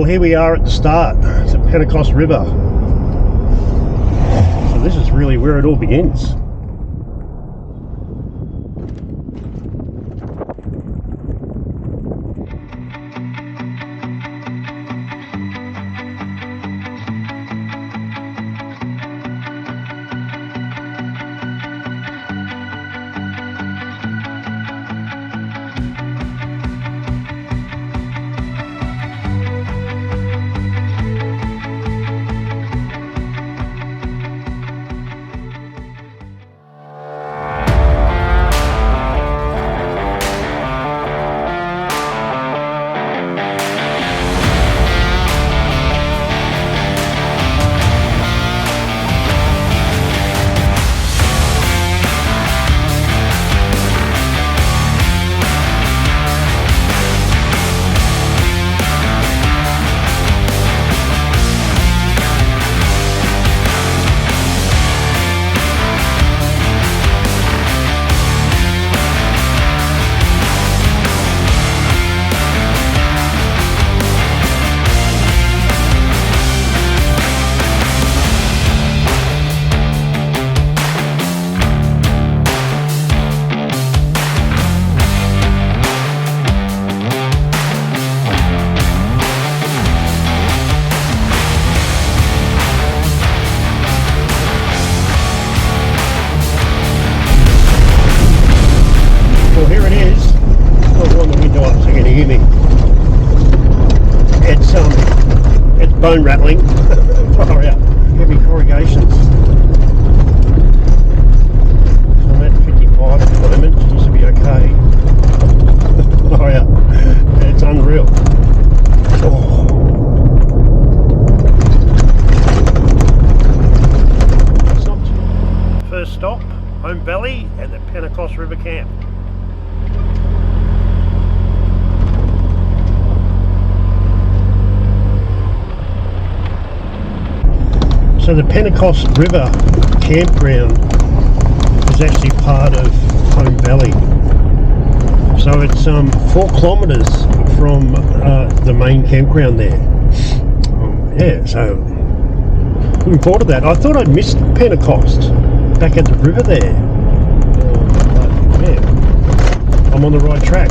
Well, here we are at the start. It's the Pentecost River. So this is really where it all begins. Bone rattling. Far out. Heavy corrugations. So I'm at 55 at the moment. Seems to be okay. Oh yeah. It's unreal. Oh. First stop, Home Valley and the Pentecost River Camp. So the Pentecost River campground is actually part of Home Valley. So it's 4 kilometres from the main campground there. Yeah, so looking forward to that. I thought I'd missed Pentecost back at the river there. But yeah, I'm on the right track.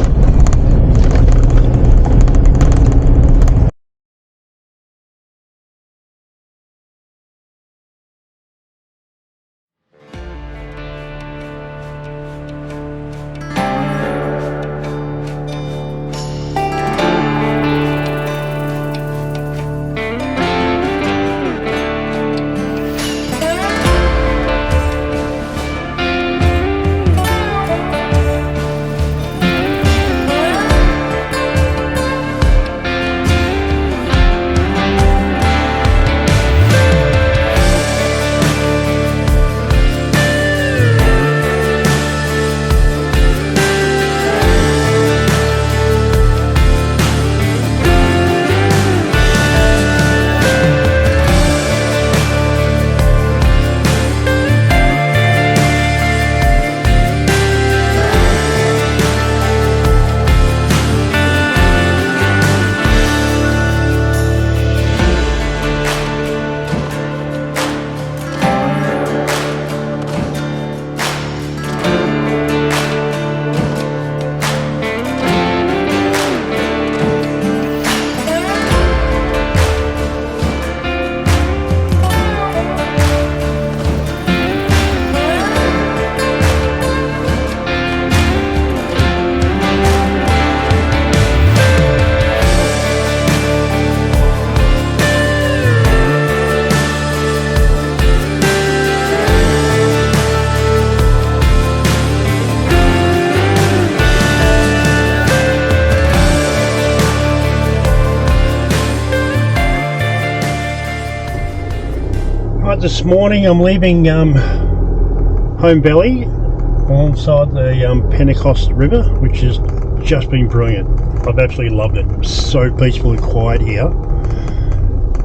This morning I'm leaving Home Valley alongside the Pentecost River, which has just been brilliant. I've absolutely loved it. So peaceful and quiet here.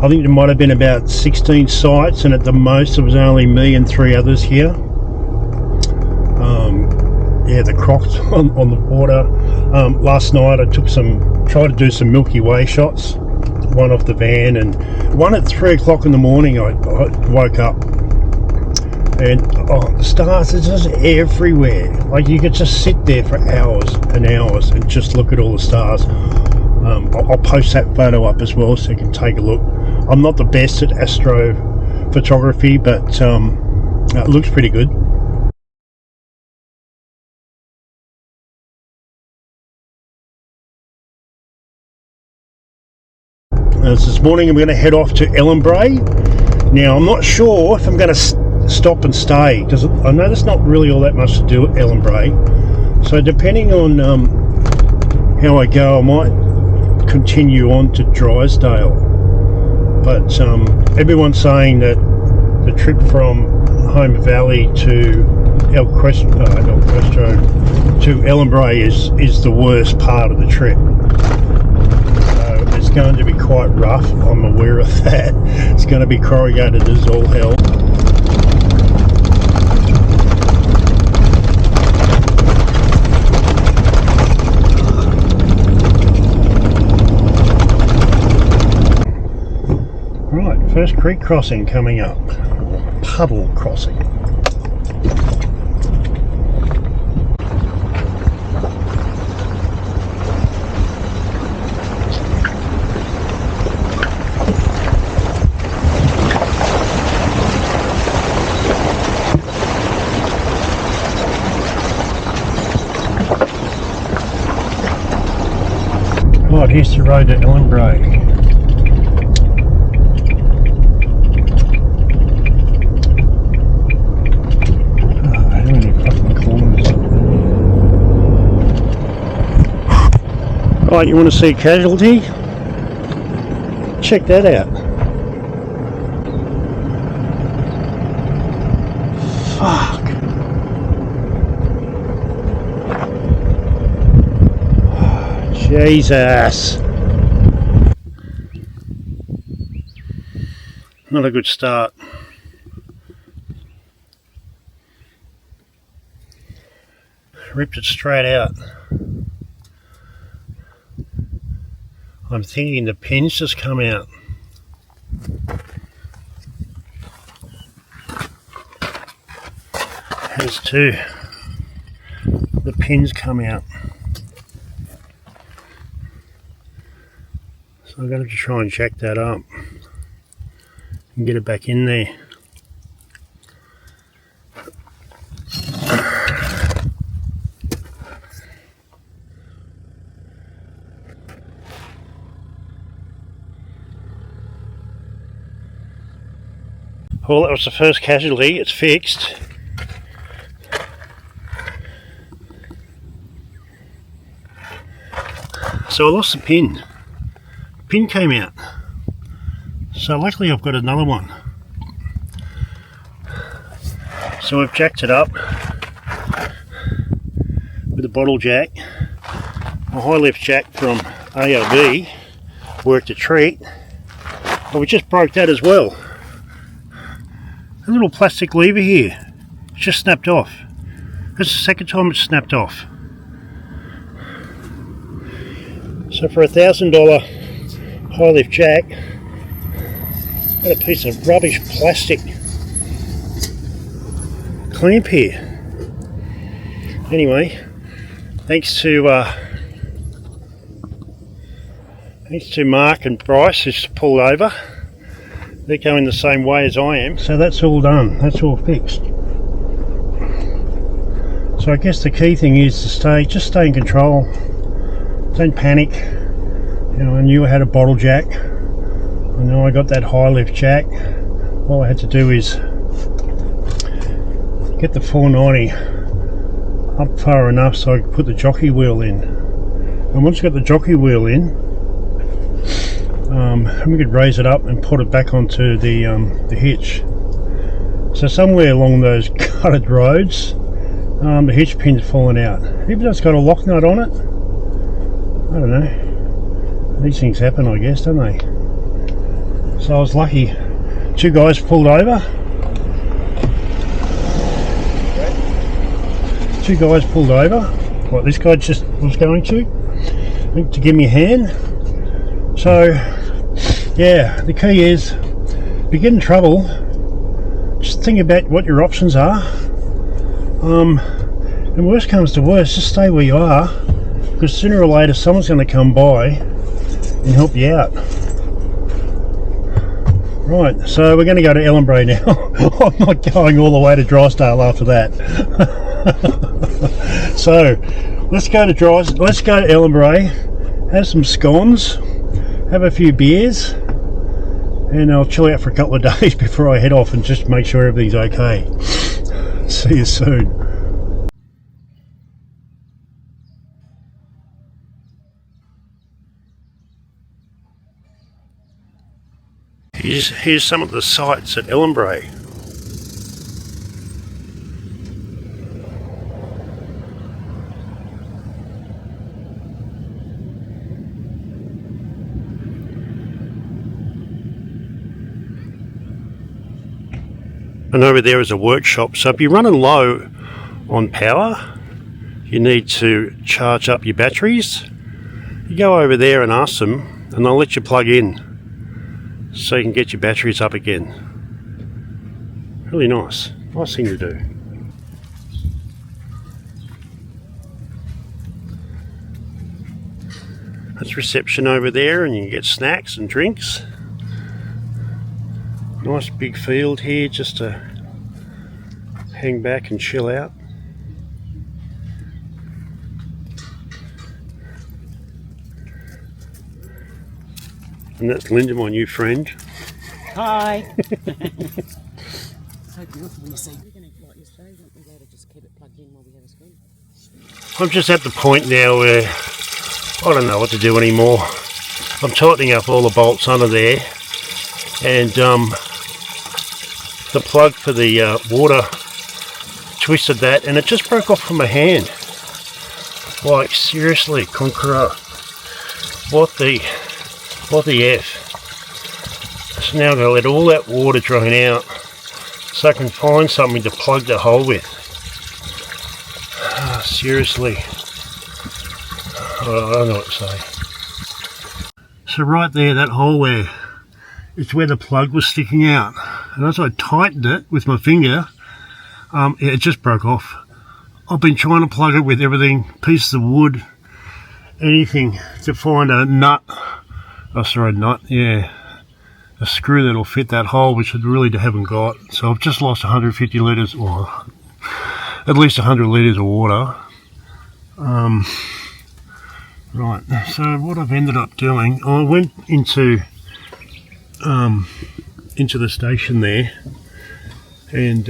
I think there might have been about 16 sites, and at the most it was only me and 3 others here. Yeah, the Crocs on the water. Last night I tried to do some Milky Way shots. one off the van, and one at 3 o'clock in the morning I woke up, and the stars are just everywhere. Like, you could just sit there for hours and hours and just look at all the stars. I'll post that photo up as well so you can take a look. I'm not the best at astrophotography, but it looks pretty good. This morning I'm going to head off to Ellenbrae. Now, I'm not sure if I'm going to stop and stay, because I know there's not really all that much to do at Ellenbrae. So depending on how I go, I might continue on to Drysdale. But everyone's saying that the trip from Home Valley to to Ellenbrae is the worst part of the trip. It's going to be quite rough. I'm aware of that. It's going to be corrugated as all hell. Right, first creek crossing coming up. Puddle crossing. Right, here's the road to Ellenbrae. How many fucking corners? Right, you want to see a casualty? Check that out. Fuck. Jesus. Not a good start. Ripped it straight out. I'm thinking the pins just come out. Has too. The pins come out. So I'm going to try and jack that up and get it back in there. Well, that was the first casualty. It's fixed. So I lost the pin. Pin came out, so luckily I've got another one. So I've jacked it up with a bottle jack. A high lift jack from AOB worked a treat, but we just broke that as well. A little plastic lever here, it's just snapped off. That's the second time it's snapped off. So for $1,000 high lift jack, got a piece of rubbish plastic clamp here. Anyway, thanks to Mark and Bryce, who's pulled over. They're going the same way as I am. So that's all done. That's all fixed. So I guess the key thing is to just stay in control. Don't panic. You know, I knew I had a bottle jack. I know I got that high lift jack. All I had to do is get the 490 up far enough so I could put the jockey wheel in. And once you got the jockey wheel in, we could raise it up and put it back onto the hitch. So somewhere along those gutted roads, the hitch pin's fallen out. Even though it's got a lock nut on it, I don't know. These things happen, I guess, don't they? So I was lucky. Two guys pulled over. What this guy just was going to give me a hand. So yeah, the key is, if you get in trouble, just think about what your options are. And worst comes to worst, just stay where you are, because sooner or later someone's going to come by and help you out. Right, so we're going to go to Ellenbrae now. I'm not going all the way to Drysdale after that. So let's go to Ellenbrae, have some scones, have a few beers, and I'll chill out for a couple of days before I head off and just make sure everything's okay. See you soon. Here's some of the sights at Ellenbrae. And over there is a workshop, so if you're running low on power, you need to charge up your batteries. You go over there and ask them, and they'll let you plug in so you can get your batteries up again. Really nice thing to do. That's reception over there, and you can get snacks and drinks. Nice big field here just to hang back and chill out. And that's Linda, my new friend. Hi. So beautiful when you see. We're going to light your stove, won't we be able to just keep it plugged in while we have a spoon? I'm just at the point now where I don't know what to do anymore. I'm tightening up all the bolts under there, and the plug for the water, twisted that, and it just broke off from my hand. Like, seriously, Conqueror, what the F? So now I'm going to let all that water drain out so I can find something to plug the hole with. Seriously, I don't know what to say. So right there, that hole there, it's where the plug was sticking out, and as I tightened it with my finger, it just broke off. I've been trying to plug it with everything, pieces of wood, anything, to find a nut. A screw that'll fit that hole, which I really haven't got. So I've just lost 150 litres, or at least 100 litres of water. Right, so what I've ended up doing, I went into the station there, and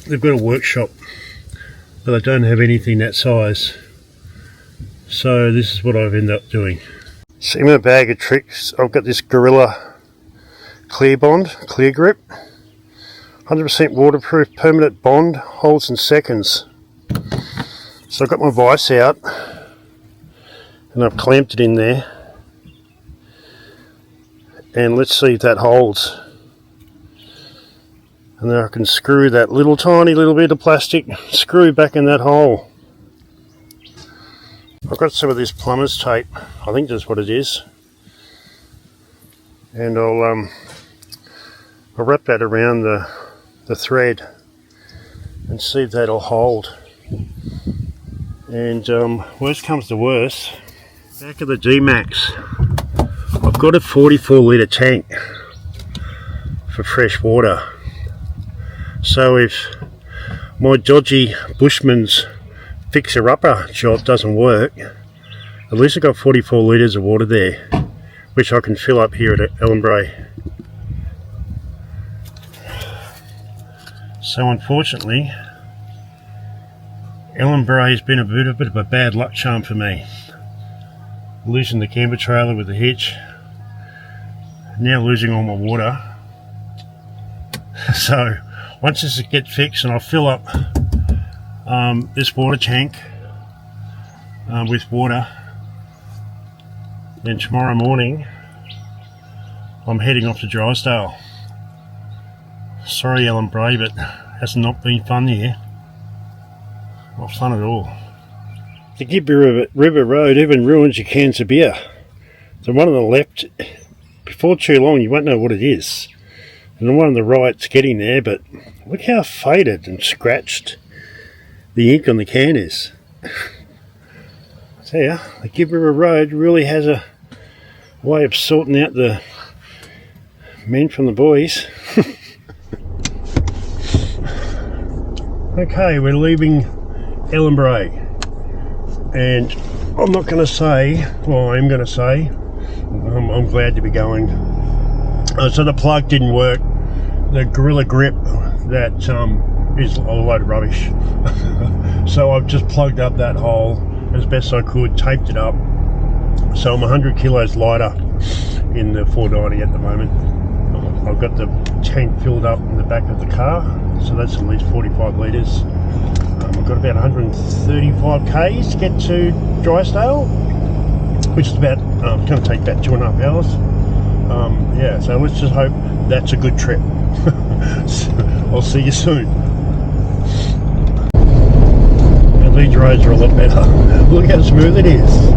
they've got a workshop, but they don't have anything that size. So this is what I've ended up doing. So in my bag of tricks, I've got this Gorilla Clear Grip, 100% waterproof, permanent bond, holds in seconds. So I've got my vise out, and I've clamped it in there, and let's see if that holds. And then I can screw that tiny little bit of plastic screw back in that hole. I've got some of this plumber's tape, I think that's what it is, and I'll wrap that around the thread and see if that'll hold. And worst comes to worst, back of the D-Max, I've got a 44 litre tank for fresh water. So if my dodgy bushman's fixer-upper job doesn't work, at least I've got 44 litres of water there, which I can fill up here at Ellenbrae. So unfortunately, Ellenbrae has been a bit of a bad luck charm for me. Losing the camper trailer with the hitch, now losing all my water. So once this gets fixed and I'll fill up this water tank with water, then tomorrow morning I'm heading off to Drysdale. Sorry Ellenbrae, but it has not been fun here. Not fun at all. The Gibb River Road even ruins your cans of beer. The one on the left before too long you won't know what it is. And the one on the right's getting there, but look how faded and scratched the ink on the can is. I tell ya, the Gibb River Road really has a way of sorting out the men from the boys. Okay, we're leaving Ellenbrae, and I'm not going to say, well, I am going to say, I'm glad to be going. So the plug didn't work. The Gorilla Grip, that is a load of rubbish. So I've just plugged up that hole as best I could, taped it up. So I'm 100 kilos lighter in the 490 at the moment. I've got the tank filled up in the back of the car, so that's at least 45 litres. I've got about 135 k's to get to Drysdale, which is about, it's going to take about 2.5 hours. Yeah, so let's just hope that's a good trip. I'll see you soon. Now these roads are a lot better. Look how smooth it is.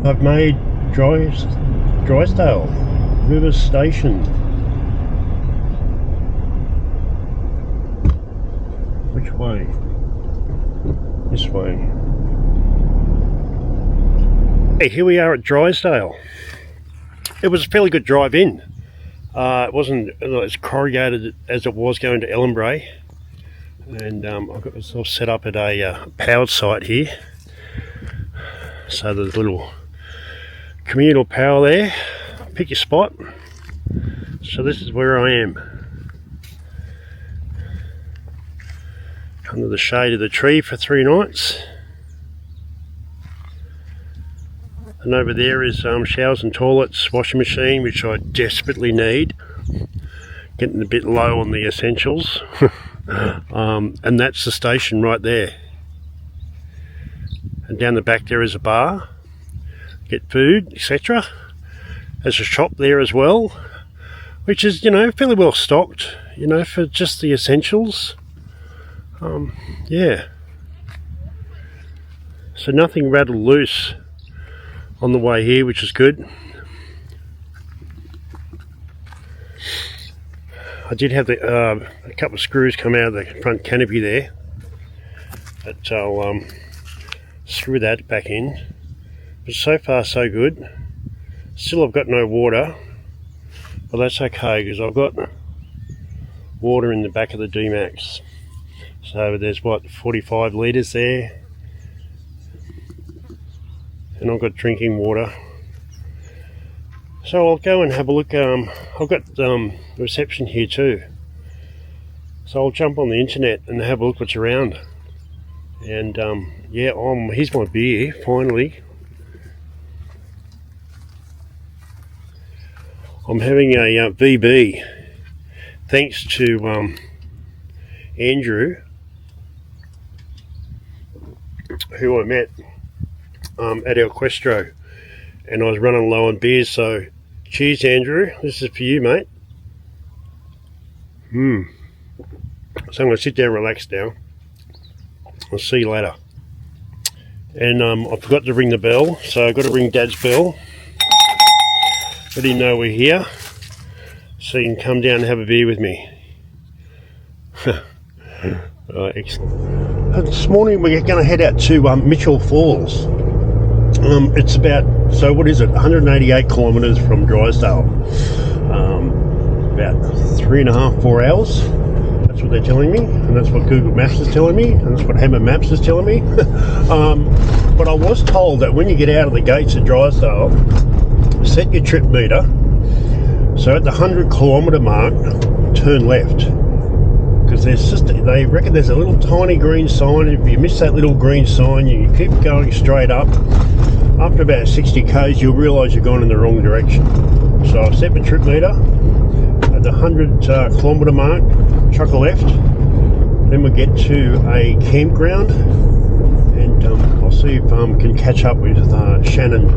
I've made Drysdale River Station. Which way? This way. Hey, here we are at Drysdale. It was a fairly good drive in. It wasn't as corrugated as it was going to Ellenbrae. And I've got myself set up at a powered site here. So there's a little communal power there. Pick your spot. So this is where I am, under the shade of the tree for 3 nights. And over there is showers and toilets, washing machine, which I desperately need. Getting a bit low on the essentials. And that's the station right there. And down the back there is a bar. Get food, etc. There's a shop there as well, which is, you know, fairly well stocked, you know, for just the essentials. Yeah. So nothing rattled loose on the way here, which is good. I did have a couple of screws come out of the front canopy there, but I'll screw that back in. But so far so good. Still I've got no water, but that's okay because I've got water in the back of the D-Max. So there's what, 45 litres there, and I've got drinking water. So I'll go and have a look. I've got reception here too, so I'll jump on the internet and have a look what's around. And yeah, here's my beer finally. I'm having a VB, thanks to Andrew, who I met at El Questro, and I was running low on beers, so cheers Andrew, this is for you mate. So I'm going to sit down and relax now. I'll see you later. And I forgot to ring the bell, so I've got to ring Dad's bell. Let him know we're here, so he can come down and have a beer with me. Excellent. This morning we're going to head out to Mitchell Falls. It's about, so what is it, 188 kilometres from Drysdale. About 3.5–4 hours. That's what they're telling me, and that's what Google Maps is telling me, and that's what Hammer Maps is telling me. But I was told that when you get out of the gates of Drysdale, set your trip meter, so at the 100 kilometre mark turn left, because they reckon there's a little tiny green sign. If you miss that little green sign, you keep going straight up. After about 60 k's you'll realise you're going in the wrong direction. So I've set my trip meter at the 100 kilometre mark, chuck a left, then we'll get to a campground, and I'll see if I can catch up with Shannon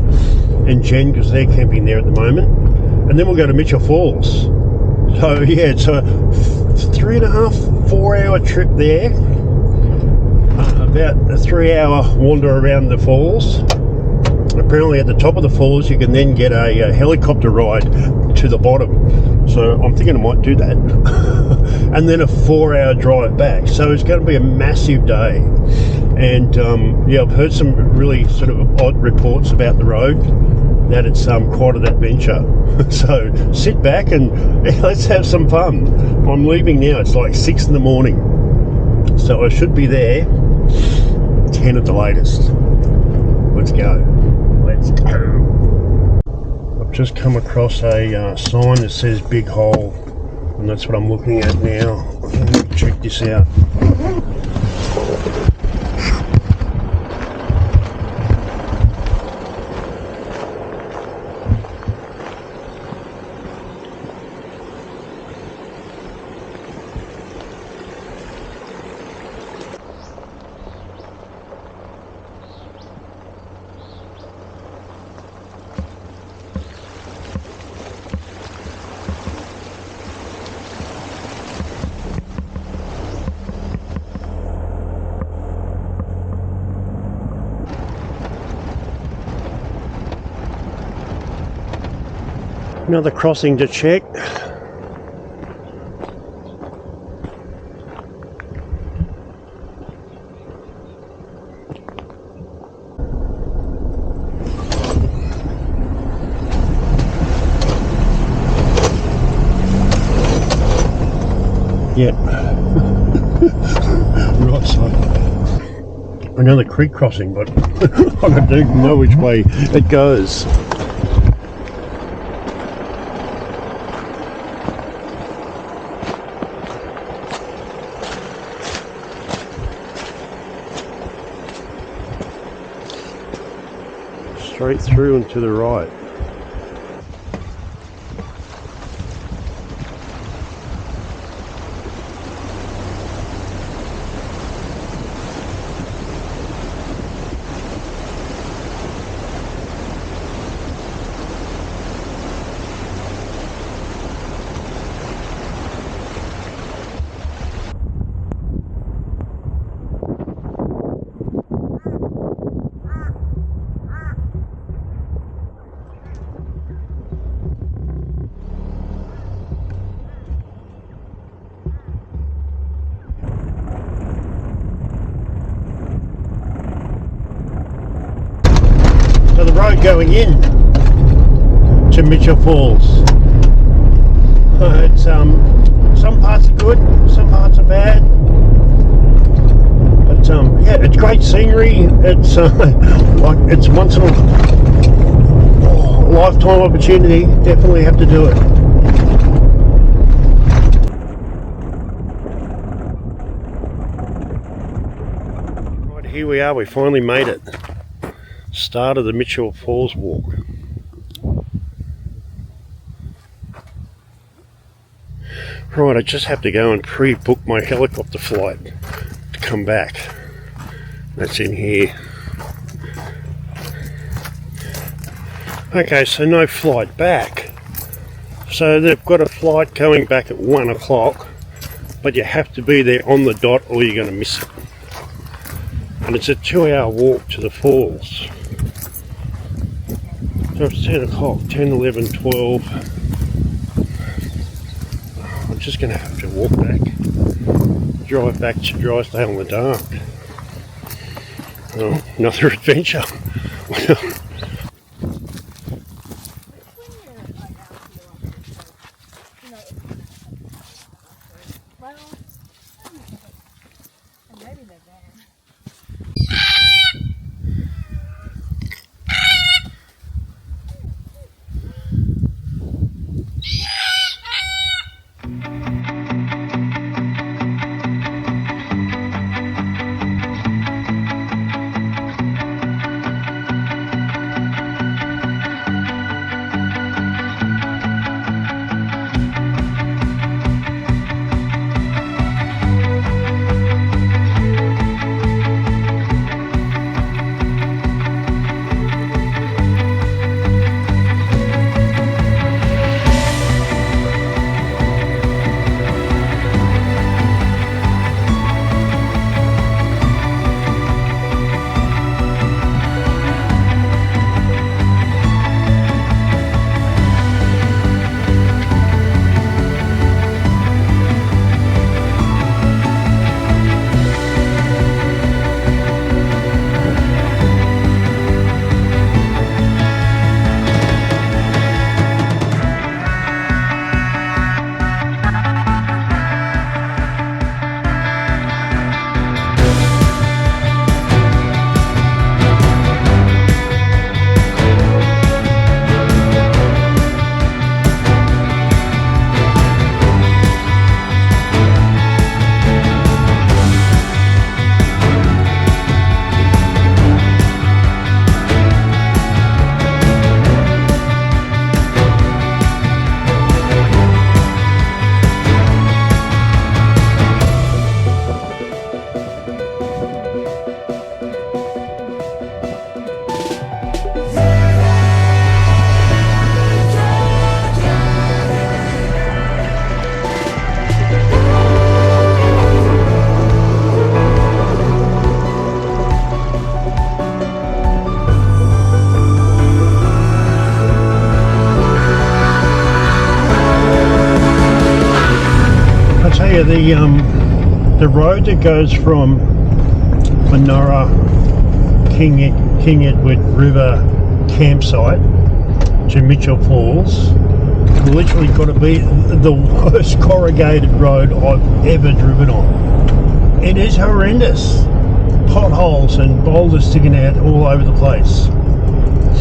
and Jen, because they're camping there at the moment, and then we'll go to Mitchell Falls. So yeah, it's a 3.5, 4 hour trip there, about a 3 hour wander around the falls. Apparently at the top of the falls you can then get a helicopter ride to the bottom, so I'm thinking I might do that. And then a 4 hour drive back, so it's going to be a massive day. And yeah, I've heard some really sort of odd reports about the road, that it's quite an adventure. So sit back and let's have some fun. I'm leaving now, it's like 6 in the morning, so I should be there 10 at the latest. Let's go. Let's go. I've just come across a sign that says Big Hole, and that's what I'm looking at now. Check this out. Another crossing to check. Yep. Right side. Another creek crossing, but I don't know which way it goes. Straight through and to the right. So the road going in to Mitchell Falls, it's some parts are good, some parts are bad, but yeah, it's great scenery. It's like it's once in a lifetime opportunity. Definitely have to do it. Right, here we are. We finally made it. Start of the Mitchell Falls walk. Right, I just have to go and pre-book my helicopter flight to come back. That's in here. Okay, so no flight back. So they've got a flight going back at 1 o'clock, but you have to be there on the dot or you're going to miss it. And it's a 2-hour walk to the falls. So it's 10 o'clock, 10, 11, 12. I'm just going to have to walk back, drive back to Drysdale in the dark. Oh, another adventure. you, the road that goes from Monora King Edward River campsite to Mitchell Falls literally got to be the worst corrugated road I've ever driven on. It is horrendous. Potholes and boulders sticking out all over the place.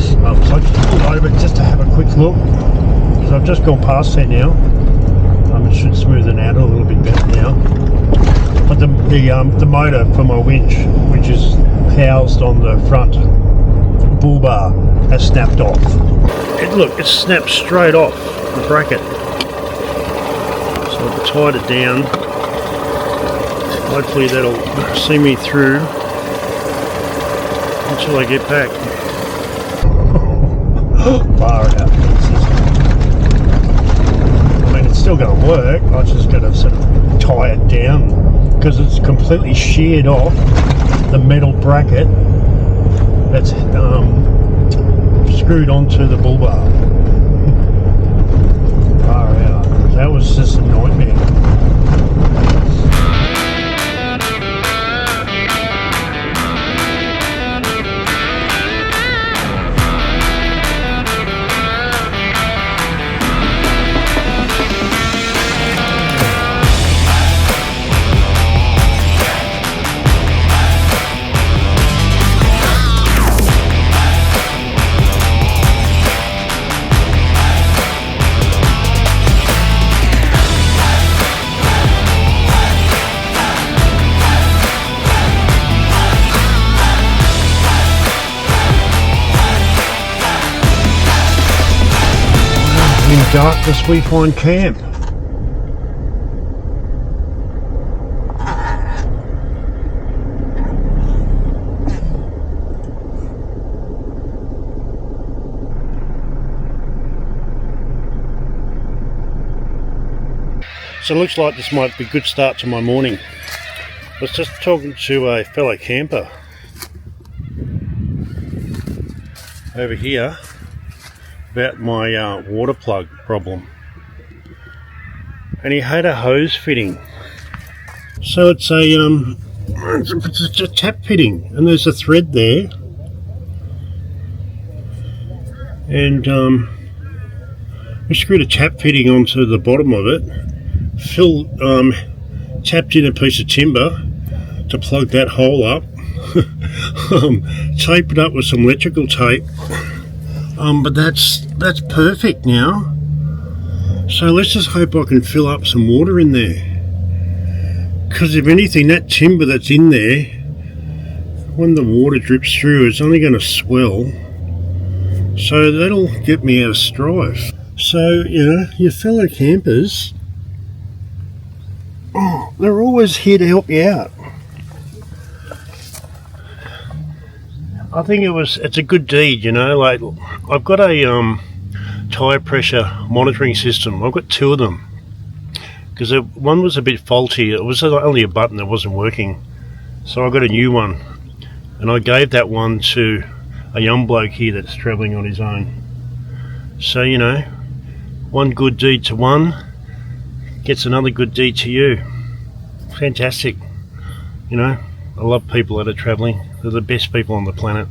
So I just pulled over just to have a quick look because I've just gone past there now. It should smoothen out a little bit better now. But the motor for my winch, which is housed on the front bull bar, has snapped off. Look, it snapped straight off the bracket. So I've tied it down. Hopefully that'll see me through until I get back. Far out. I mean, it's still going to work. I just got to sort of tie it down because it's completely sheared off the metal bracket that's screwed onto the bull bar. Far out. That was just a nightmare. In darkness we find camp. So it looks like this might be a good start to my morning. I was just talking to a fellow camper over here about my water plug problem, and he had a hose fitting. So it's a tap fitting, and there's a thread there, and we screwed a tap fitting onto the bottom of it. Phil tapped in a piece of timber to plug that hole up, taped it up with some electrical tape. But that's perfect now. So let's just hope I can fill up some water in there. Because if anything, that timber that's in there, when the water drips through, it's only going to swell. So that'll get me out of strife. So, you know, your fellow campers, they're always here to help you out. I think it's a good deed, you know. Like, I've got a tyre pressure monitoring system. I've got two of them because one was a bit faulty. It was only a button that wasn't working, so I got a new one, and I gave that one to a young bloke here that's travelling on his own. So, you know, one good deed to one gets another good deed to you. Fantastic, you know. I love people that are travelling. They're the best people on the planet.